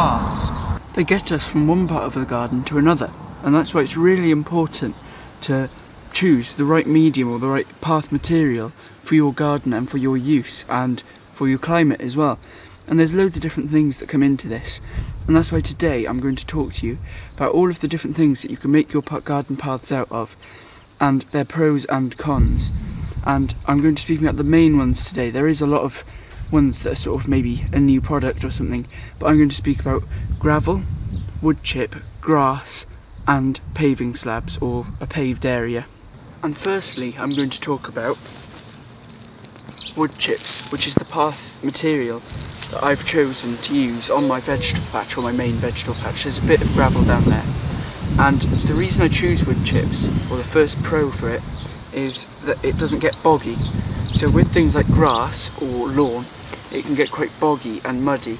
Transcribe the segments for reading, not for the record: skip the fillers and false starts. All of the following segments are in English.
paths. They get us from one part of the garden to another, and that's why it's really important to choose the right medium or the right path material for your garden and for your use and for your climate as well. And there's loads of different things that come into this, and that's why today I'm going to talk to you about all of the different things that you can make your garden paths out of, and their pros and cons. And I'm going to speak about the main ones today. There is a lot of ones that are sort of maybe a new product or something, but I'm going to speak about gravel, wood chip, grass and paving slabs, or a paved area. And firstly I'm going to talk about wood chips, which is the path material that I've chosen to use on my vegetable patch, or my main vegetable patch. There's a bit of gravel down there, and the reason I choose wood chips, or the first pro for it, is that it doesn't get boggy. So with things like grass or lawn, it can get quite boggy and muddy,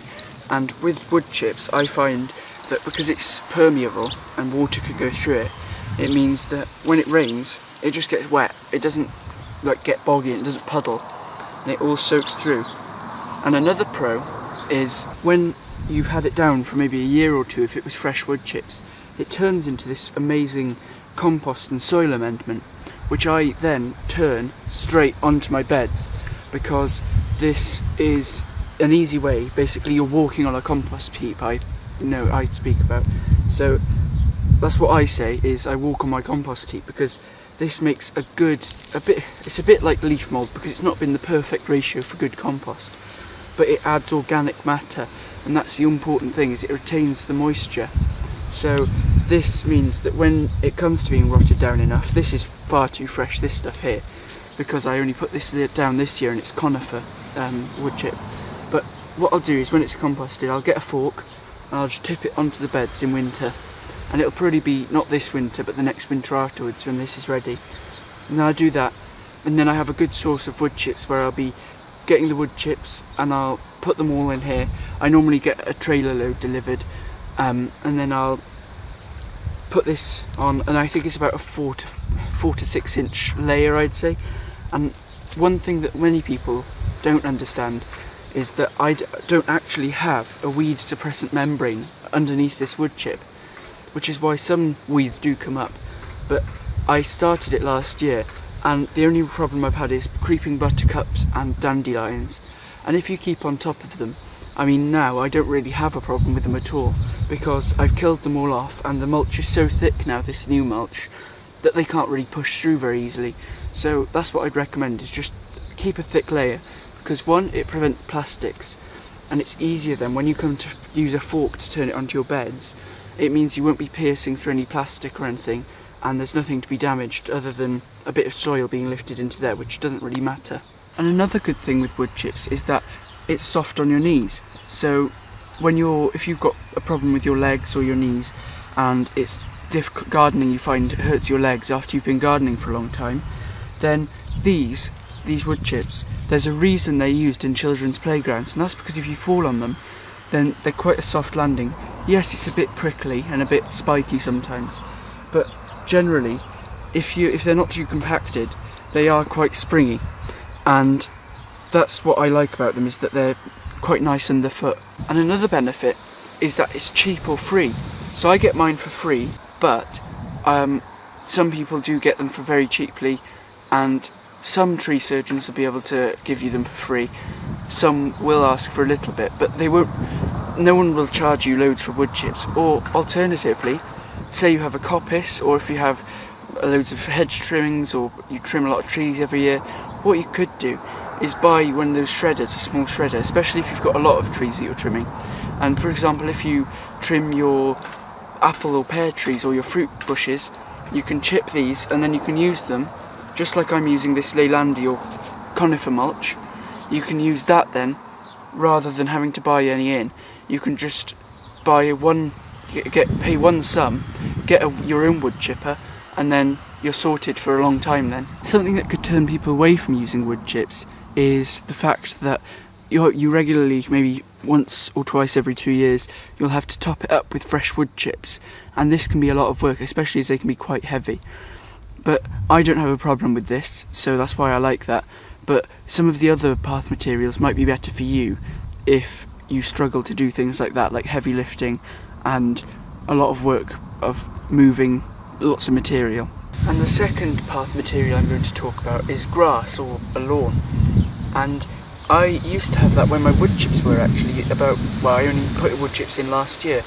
and with wood chips I find that because it's permeable and water can go through it, it means that when it rains it just gets wet. It doesn't like get boggy, it doesn't puddle, and it all soaks through. And another pro is when you've had it down for maybe a year or two, if it was fresh wood chips, it turns into this amazing compost and soil amendment, which I then turn straight onto my beds, because this is an easy way. Basically you're walking on a compost heap, I speak about. So that's what I say, is I walk on my compost heap, because this makes it's a bit like leaf mould, because it's not been the perfect ratio for good compost, but it adds organic matter, and that's the important thing, is it retains the moisture. So this means that when it comes to being rotted down enough, this is far too fresh, this stuff here, because I only put this down this year and it's conifer wood chip. But what I'll do is when it's composted, I'll get a fork and I'll just tip it onto the beds in winter, and it'll probably be not this winter but the next winter afterwards when this is ready. And then I do that, and then I have a good source of wood chips where I'll be getting the wood chips and I'll put them all in here. I normally get a trailer load delivered, and then I'll put this on, and I think it's about a 4 to 6 inch layer, I'd say. And one thing that many people don't understand is that I don't actually have a weed suppressant membrane underneath this wood chip, which is why some weeds do come up. But I started it last year, and the only problem I've had is creeping buttercups and dandelions, and if you keep on top of them, I mean, now I don't really have a problem with them at all, because I've killed them all off, and the mulch is so thick now, this new mulch, that they can't really push through very easily. So that's what I'd recommend, is just keep a thick layer, because one, it prevents plastics, and it's easier then when you come to use a fork to turn it onto your beds. It means you won't be piercing through any plastic or anything, and there's nothing to be damaged other than a bit of soil being lifted into there, which doesn't really matter. And another good thing with wood chips is that it's soft on your knees. So if you've got a problem with your legs or your knees, and it's difficult gardening, you find it hurts your legs after you've been gardening for a long time, then these wood chips, there's a reason they're used in children's playgrounds, and that's because if you fall on them, then they're quite a soft landing. Yes, it's a bit prickly and a bit spiky sometimes, but generally, if they're not too compacted, they are quite springy, and that's what I like about them, is that they're quite nice underfoot. And another benefit is that it's cheap or free. So I get mine for free, but some people do get them for very cheaply, and some tree surgeons will be able to give you them for free. Some will ask for a little bit, but they won't. No one will charge you loads for wood chips. Or alternatively, say you have a coppice, or if you have loads of hedge trimmings, or you trim a lot of trees every year, what you could do is buy one of those shredders, a small shredder, especially if you've got a lot of trees that you're trimming. And for example, if you trim your apple or pear trees or your fruit bushes, you can chip these, and then you can use them, just like I'm using this Leylandii or conifer mulch. You can use that then, rather than having to buy any in. You can just buy pay one sum, get your own wood chipper, and then you're sorted for a long time then. Something that could turn people away from using wood chips is the fact that you regularly, maybe once or twice every 2 years, you'll have to top it up with fresh wood chips, and this can be a lot of work, especially as they can be quite heavy. But I don't have a problem with this, so that's why I like that. But some of the other path materials might be better for you if you struggle to do things like that, like heavy lifting and a lot of work of moving lots of material. And the second path material I'm going to talk about is grass, or a lawn. And I used to have that when my wood chips were actually I only put wood chips in last year.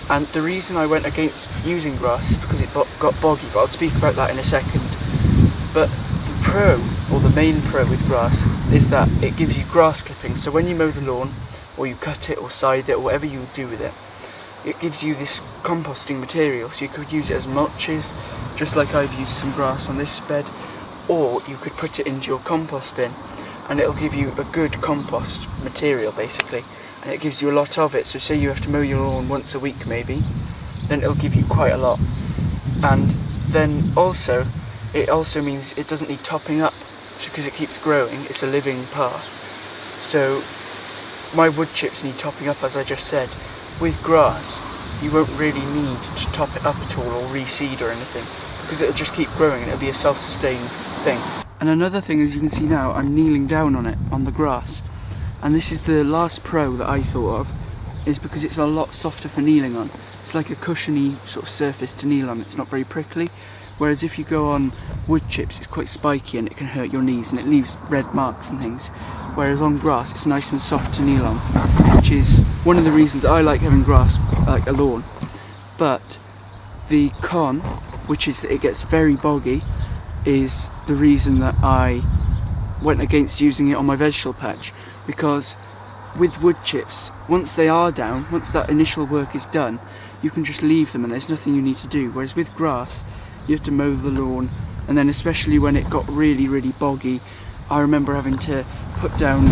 And the reason I went against using grass is because it got boggy, but I'll speak about that in a second. But the main pro with grass is that it gives you grass clippings. So when you mow the lawn, or you cut it or side it or whatever you do with it, it gives you this composting material. So you could use it as mulches, just like I've used some grass on this bed, or you could put it into your compost bin and it'll give you a good compost material basically, and it gives you a lot of it. So say you have to mow your lawn once a week maybe, then it'll give you quite a lot. And then also it also means it doesn't need topping up, because it keeps growing. It's a living path. So my wood chips need topping up, as I just said. With grass, you won't really need to top it up at all or reseed or anything, because it'll just keep growing and it'll be a self-sustained thing. And another thing, as you can see now, I'm kneeling down on it, on the grass. And this is the last pro that I thought of, is because it's a lot softer for kneeling on. It's like a cushiony sort of surface to kneel on. It's not very prickly. Whereas if you go on wood chips, it's quite spiky and it can hurt your knees and it leaves red marks and things. Whereas on grass, it's nice and soft to kneel on, which is one of the reasons I like having grass, like a lawn. But the con, which is that it gets very boggy, is the reason that I went against using it on my vegetable patch. Because with wood chips, once they are down, once that initial work is done, you can just leave them and there's nothing you need to do. Whereas with grass, you have to mow the lawn, and then especially when it got really, really boggy, I remember having to put down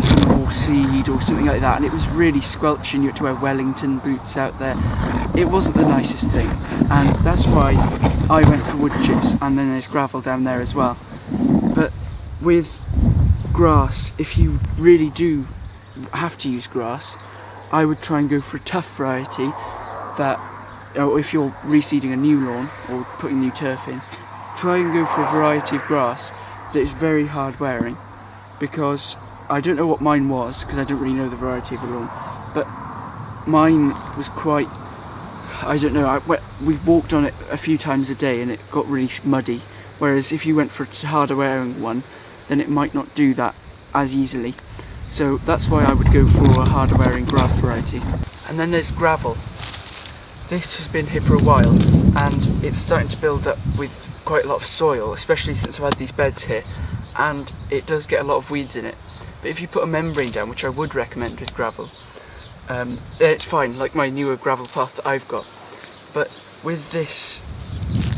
some more seed or something like that, and it was really squelching. You had to wear Wellington boots out there. It wasn't the nicest thing, and that's why I went for wood chips, and then there's gravel down there as well. But with grass, if you really do have to use grass, I would try and go for a tough variety that, or if you're reseeding a new lawn or putting new turf in, try and go for a variety of grass that is very hard wearing, because I don't know what mine was, because I don't really know the variety of the lawn, but mine was quite, I don't know, we walked on it a few times a day and it got really muddy, whereas if you went for a harder wearing one, then it might not do that as easily. So that's why I would go for a harder wearing grass variety. And then there's gravel. This has been here for a while and it's starting to build up with quite a lot of soil, especially since I've had these beds here, and it does get a lot of weeds in it. But if you put a membrane down, which I would recommend with gravel, then it's fine, like my newer gravel path that I've got. But with this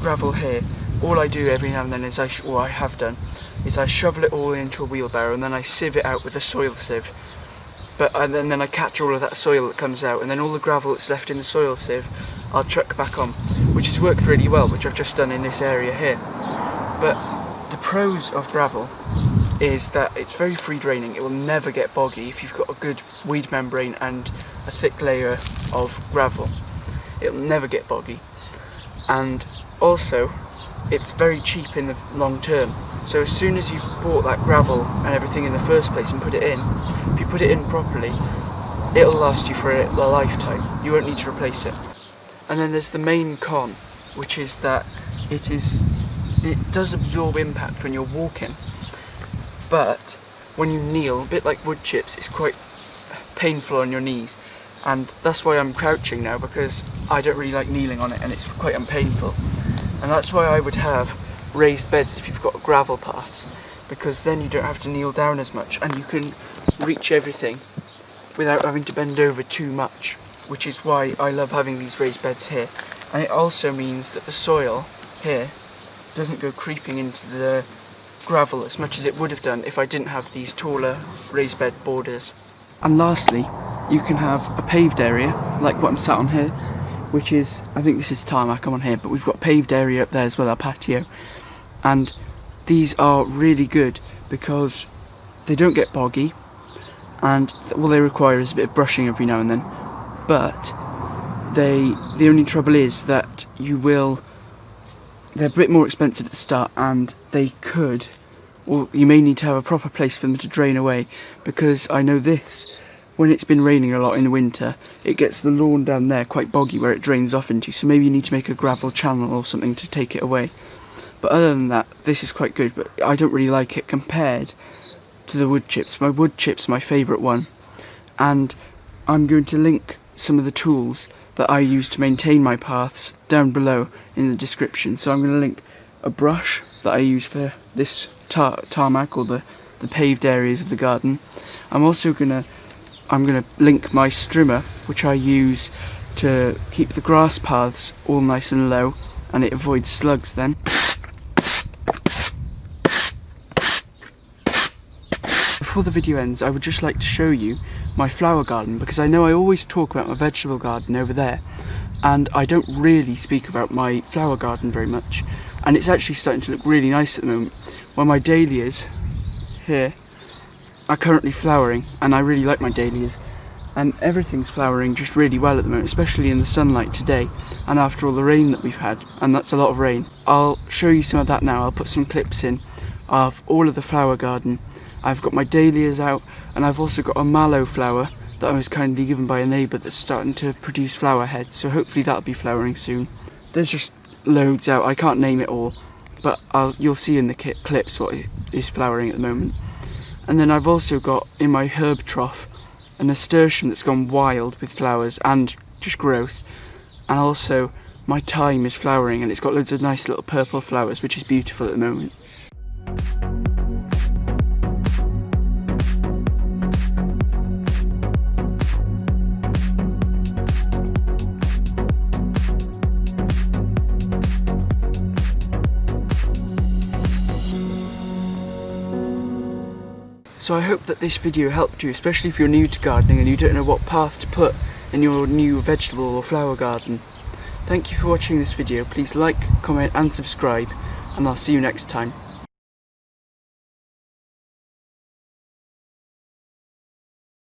gravel here, all I do every now and then is I have done, is I shovel it all into a wheelbarrow and then I sieve it out with a soil sieve. And then I catch all of that soil that comes out, and then all the gravel that's left in the soil sieve I'll chuck back on, which has worked really well, which I've just done in this area here. But the pros of gravel is that it's very free draining. It will never get boggy if you've got a good weed membrane and a thick layer of gravel. It'll never get boggy. And also, it's very cheap in the long term. So as soon as you've bought that gravel and everything in the first place and put it in, if you put it in properly, it'll last you for a lifetime. You won't need to replace it. And then there's the main con, which is that it does absorb impact when you're walking, but when you kneel, a bit like wood chips, it's quite painful on your knees, and that's why I'm crouching now, because I don't really like kneeling on it and it's quite painful. And that's why I would have raised beds if you've got gravel paths, because then you don't have to kneel down as much and you can reach everything without having to bend over too much, which is why I love having these raised beds here. And it also means that the soil here doesn't go creeping into the gravel as much as it would have done if I didn't have these taller raised bed borders. And lastly, you can have a paved area, like what I'm sat on here, which is, I think this is tarmac I'm on here, but we've got a paved area up there as well, our patio. And these are really good because they don't get boggy, and all they require is a bit of brushing every now and then. But the only trouble is that they're a bit more expensive at the start, and you may need to have a proper place for them to drain away, because I know this when it's been raining a lot in the winter, it gets the lawn down there quite boggy where it drains off into, so maybe you need to make a gravel channel or something to take it away. But other than that, this is quite good, but I don't really like it compared to the wood chips. My wood chips are my favourite one, and I'm going to link some of the tools that I use to maintain my paths down below in the description. So I'm going to link a brush that I use for this tarmac or the paved areas of the garden. I'm going to link my strimmer, which I use to keep the grass paths all nice and low, and it avoids slugs then. Before the video ends, I would just like to show you my flower garden, because I know I always talk about my vegetable garden over there, and I don't really speak about my flower garden very much. And it's actually starting to look really nice at the moment, where my dahlias here are currently flowering, and I really like my dahlias, and everything's flowering just really well at the moment, especially in the sunlight today and after all the rain that we've had, and that's a lot of rain. I'll show you some of that now. I'll put some clips in of all of the flower garden. I've got my dahlias out, and I've also got a mallow flower that I was kindly given by a neighbour that's starting to produce flower heads, so hopefully that'll be flowering soon. There's just loads out, I can't name it all, but you'll see in the clips what is flowering at the moment. And then I've also got in my herb trough a nasturtium that's gone wild with flowers and just growth, and also my thyme is flowering, and it's got loads of nice little purple flowers, which is beautiful at the moment. So I hope that this video helped you, especially if you're new to gardening and you don't know what path to put in your new vegetable or flower garden. Thank you for watching this video. Please like, comment and subscribe, and I'll see you next time.